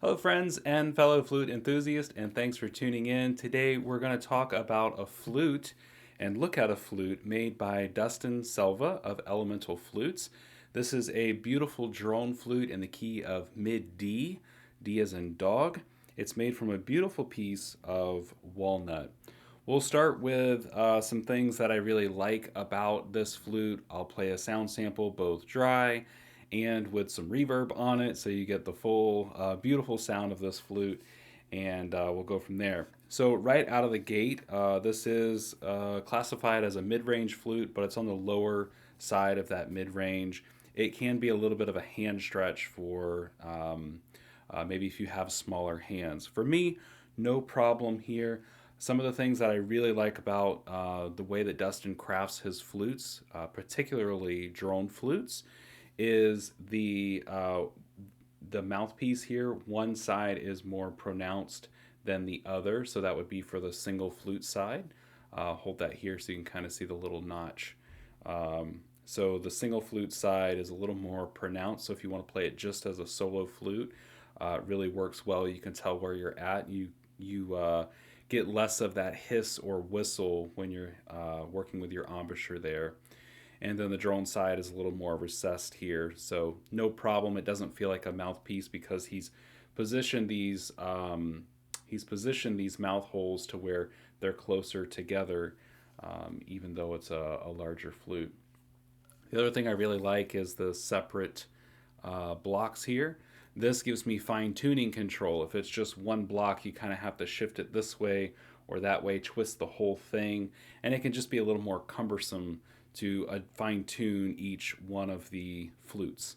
Hello, friends and fellow flute enthusiasts, and thanks for tuning in. Today, we're going to talk about a flute and look at a flute made by Dustin Selva of Elemental Flutes. This is a beautiful drone flute in the key of mid D, D as in dog. It's made from a beautiful piece of walnut. We'll start with some things that I really like about this flute. I'll play a sound sample, both dry and with some reverb on it, so you get the full beautiful sound of this flute, and we'll go from there. So right out of the gate, this is classified as a mid-range flute, but it's on the lower side of that mid-range. It can be a little bit of a hand stretch for maybe if you have smaller hands. For me, no problem here. Some of the things that I really like about the way that Dustin crafts his flutes, particularly drone flutes, is the mouthpiece here. One side is more pronounced than the other, so that would be for the single flute side. Hold that here so you can kind of see the little notch. So the single flute side is a little more pronounced. So if you want to play it just as a solo flute, it really works well. You can tell where you're at. You get less of that hiss or whistle when you're working with your embouchure there. And then the drone side is a little more recessed here, so no problem. It doesn't feel like a mouthpiece because positioned these he's positioned these mouth holes to where they're closer together, even though it's a larger flute. The other thing I really like is the separate blocks here. This gives me fine tuning control. If it's just one block, you kind of have to shift it this way or that way, twist the whole thing, and it can just be a little more cumbersome to fine tune each one of the flutes,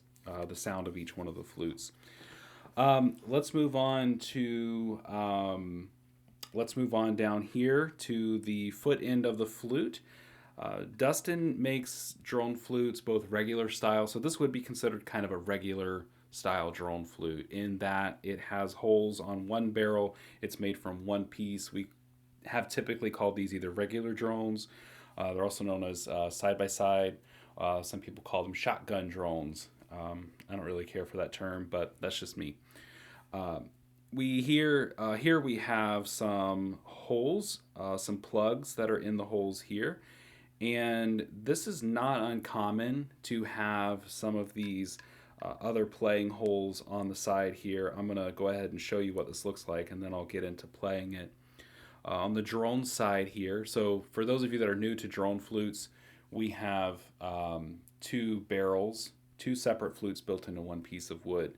the sound of each one of the flutes. Let's move on to let's move on down here to the foot end of the flute. Dustin makes drone flutes both regular style, so this would be considered kind of a regular style drone flute in that it has holes on one barrel. It's made from one piece. We have typically called these either regular drones. They're also known as side by side. Some people call them shotgun drones. I don't really care for that term, but that's just me. Uh, we here we have some holes, some plugs that are in the holes here, and this is not uncommon to have some of these other playing holes on the side here. I'm gonna go ahead and show you what this looks like, and then I'll get into playing it. On the drone side here, so for those of you that are new to drone flutes, we have two barrels, two separate flutes built into one piece of wood.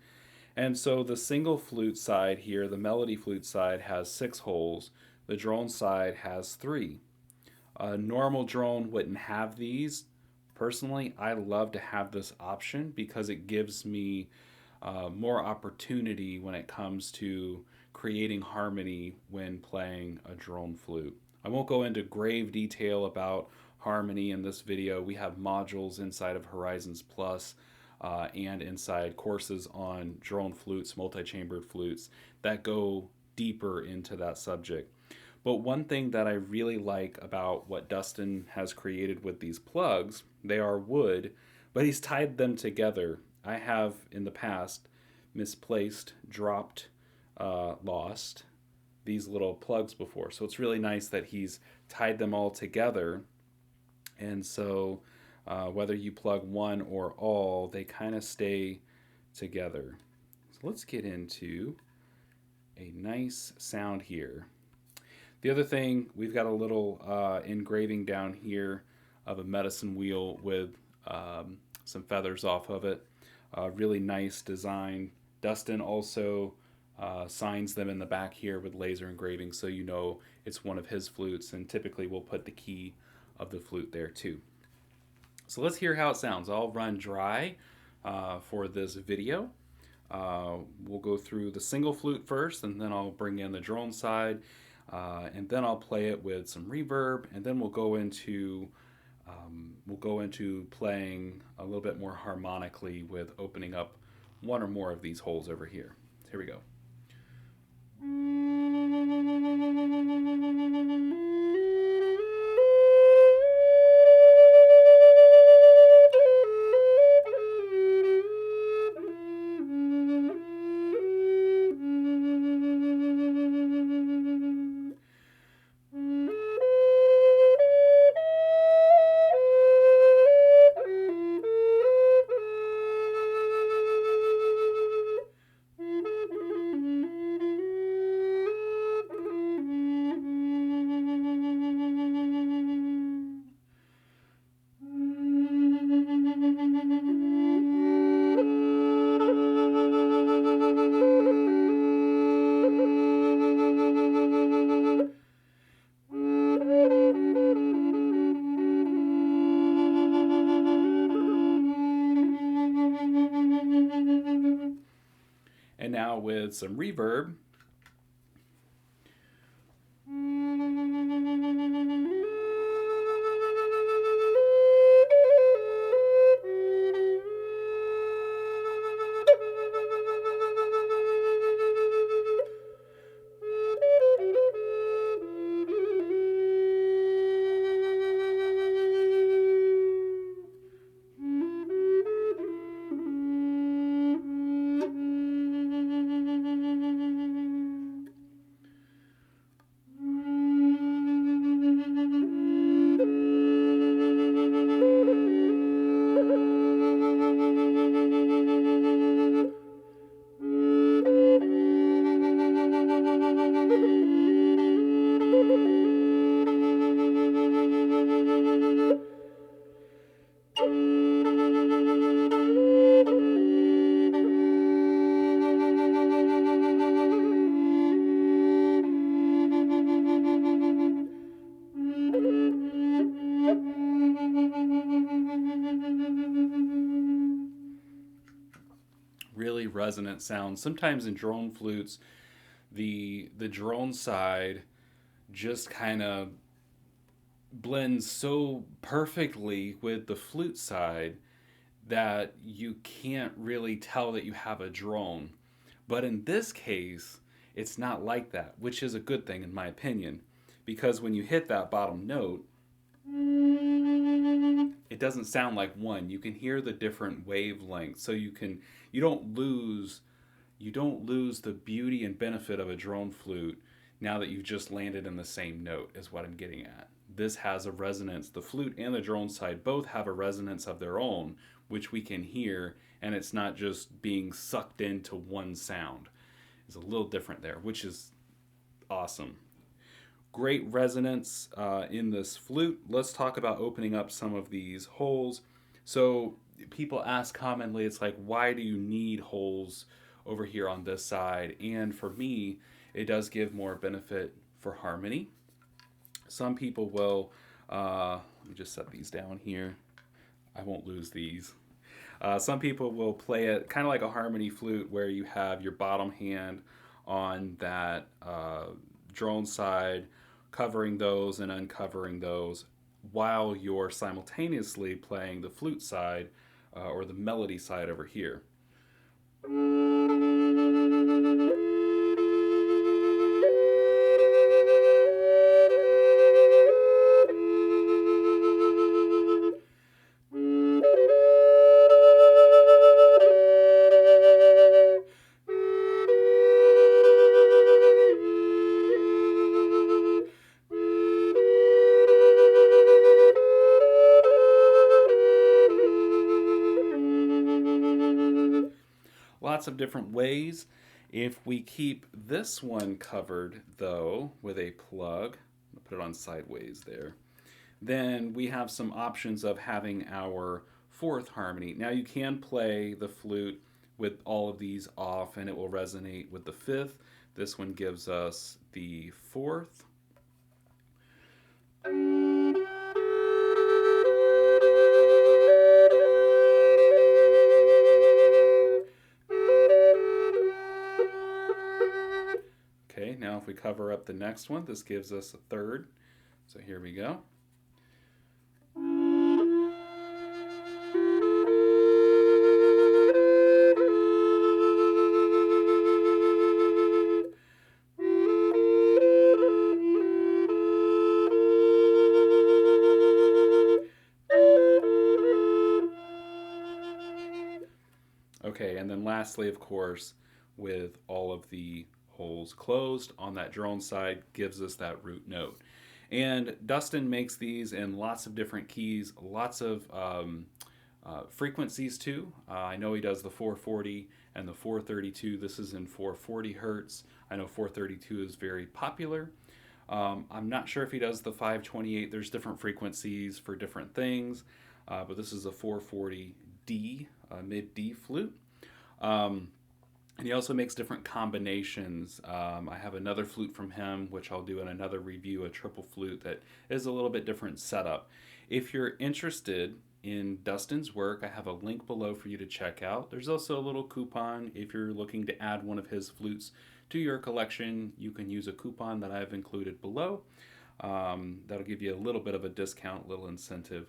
And so the single flute side here, the melody flute side, has 6 holes. The drone side has 3. A normal drone wouldn't have these. Personally, I love to have this option because it gives me more opportunity when it comes to creating harmony when playing a drone flute. I won't go into grave detail about harmony in this video. We have modules inside of Horizons Plus and inside courses on drone flutes, multi-chambered flutes that go deeper into that subject. But one thing that I really like about what Dustin has created with these plugs, they are wood, but he's tied them together. I have in the past misplaced, dropped, lost these little plugs before. So it's really nice that he's tied them all together. And so whether you plug one or all, they kind of stay together. So let's get into a nice sound here. The other thing, we've got a little engraving down here of a medicine wheel with some feathers off of it. Really nice design. Dustin also signs them in the back here with laser engraving, so you know it's one of his flutes, and typically we'll put the key of the flute there too. So let's hear how it sounds. I'll run dry for this video. We'll go through the single flute first, and then I'll bring in the drone side, and then I'll play it with some reverb, and then we'll go into playing a little bit more harmonically with opening up one or more of these holes over here. Here we go. with some reverb. Really resonant sound. Sometimes in drone flutes, the drone side just kind of blends so perfectly with the flute side that you can't really tell that you have a drone. But in this case, it's not like that, which is a good thing in my opinion, because when you hit that bottom note, it doesn't sound like one. You can hear the different wavelengths, so you don't lose the beauty and benefit of a drone flute now that you've just landed in the same note, is what I'm getting at. This has a resonance. The flute and the drone side both have a resonance of their own, which we can hear, and it's not just being sucked into one sound. It's a little different there, which is awesome. Great resonance in this flute. Let's talk about opening up some of these holes. So people ask commonly, it's like, why do you need holes over here on this side? And for me, it does give more benefit for harmony. Some people will, let me just set these down here. I won't lose these. Some people will play it kind of like a harmony flute, where you have your bottom hand on that drone side, covering those and uncovering those, while you're simultaneously playing the flute side or the melody side over here. Lots of different ways. If we keep this one covered, though, with a plug, I'll put it on sideways there, then we have some options of having our fourth harmony. Now you can play the flute with all of these off and it will resonate with the fifth. This one gives us the fourth. Okay, now if we cover up the next one, this gives us a third. So here we go. Okay, and then lastly, of course, with all of the holes closed on that drone side, gives us that root note. And Dustin makes these in lots of different keys, lots of frequencies too. I know he does the 440 and the 432. This is in 440 hertz. I know 432 is very popular. I'm not sure if he does the 528. There's different frequencies for different things, but this is a 440D, mid D flute. And he also makes different combinations. I have another flute from him, which I'll do in another review, a triple flute that is a little bit different setup. If you're interested in Dustin's work. I have a link below for you to check out. There's also a little coupon if you're looking to add one of his flutes to your collection. You can use a coupon that I've included below. That'll give you a little bit of a discount, little incentive.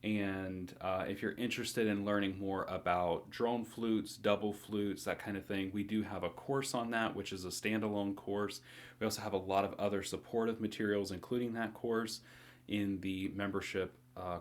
And if you're interested in learning more about drone flutes, double flutes, that kind of thing, we do have a course on that, which is a standalone course. We also have a lot of other supportive materials, including that course, in the membership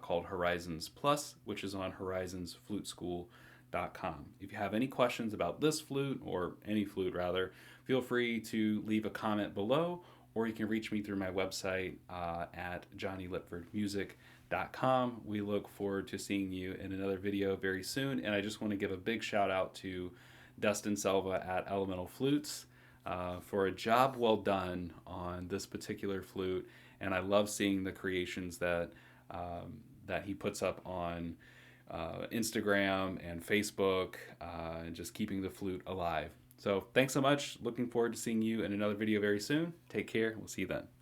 called Horizons Plus, which is on horizonsfluteschool.com. If you have any questions about this flute, or any flute rather, feel free to leave a comment below, or you can reach me through my website at JonnyLipfordMusic.com. We look forward to seeing you in another video very soon. And I just want to give a big shout out to Dustin Selva at Elemental Flutes for a job well done on this particular flute. And I love seeing the creations that he puts up on Instagram and Facebook, and just keeping the flute alive. So thanks so much. Looking forward to seeing you in another video very soon. Take care. We'll see you then.